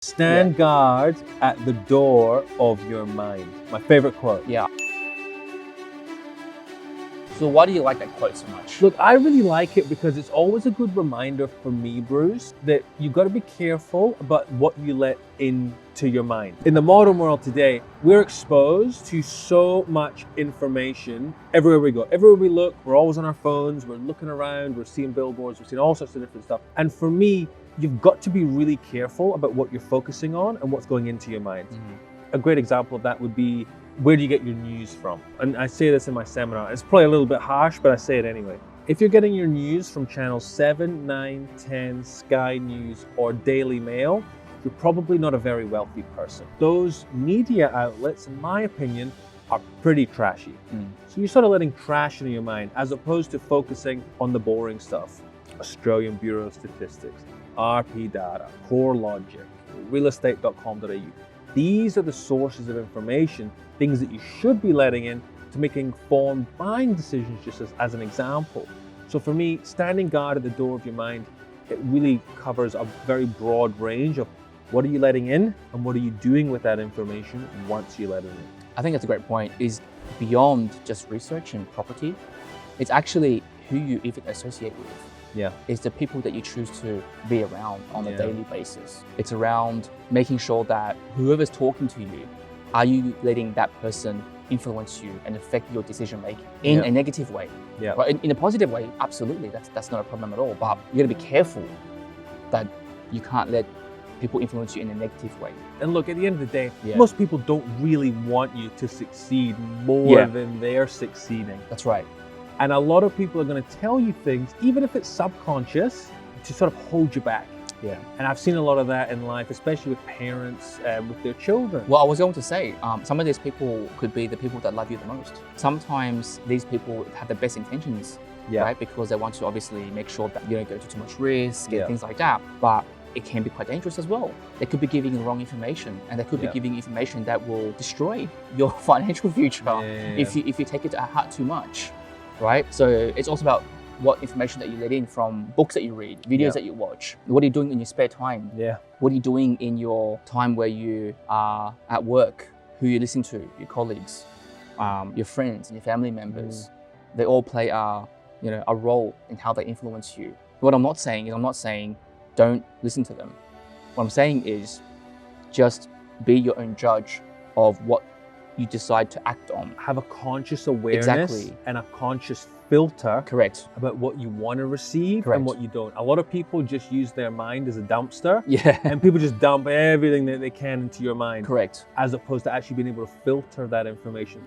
Stand guard at the door of your mind. My favorite quote. Yeah. So why do you like that quote so much? Look, I really like it because it's always a good reminder for me, Bruce, that you've got to be careful about what you let into your mind. In the modern world today, we're exposed to so much information everywhere we go. Everywhere we look, we're always on our phones, we're looking around, we're seeing billboards, we're seeing all sorts of different stuff. And for me, you've got to be really careful about what you're focusing on and what's going into your mind. A great example of that would be, where do you get your news from? And I say this in my seminar. It's probably a little bit harsh, but I say it anyway. If you're getting your news from channels 7, 9, 10, Sky News, or Daily Mail, you're probably not a very wealthy person. Those media outlets, in my opinion, are pretty trashy. So you're sort of letting trash into your mind as opposed to focusing on the boring stuff. Australian Bureau of Statistics, RP data, CoreLogic, realestate.com.au. These are the sources of information, things that you should be letting in to make informed buying decisions, just as an example. So for me, standing guard at the door of your mind, it really covers a very broad range of what are you letting in and what are you doing with that information once you let it in. I think that's a great point. Is beyond just research and property, it's actually who you even associate with. Yeah. It's the people that you choose to be around on a daily basis. It's around making sure that whoever's talking to you, are you letting that person influence you and affect your decision making in a negative way? Yeah. Right? In a positive way, absolutely, that's not a problem at all. But you gotta be careful that you can't let people influence you in a negative way. And look, at the end of the day, most people don't really want you to succeed more than they're succeeding. That's right. And a lot of people are going to tell you things, even if it's subconscious, to sort of hold you back. Yeah. And I've seen a lot of that in life, especially with parents with their children. Well, I was going to say, some of these people could be the people that love you the most. Sometimes these people have the best intentions, right? Because they want to obviously make sure that you don't go to too much risk and things like that. But it can be quite dangerous as well. They could be giving the wrong information, and they could be giving information that will destroy your financial future if you take it to heart too much. Right? So it's also about what information that you let in from books that you read, videos that you watch. What are you doing in your spare time? What are you doing in your time where you are at work? Who you listen to, your colleagues, your friends and your family members. They all play a role in how they influence you. What I'm not saying is don't listen to them. What I'm saying is just be your own judge of what you decide to act on. Have a conscious awareness and a conscious filter about what you want to receive and what you don't. A lot of people just use their mind as a dumpster and people just dump everything that they can into your mind as opposed to actually being able to filter that information.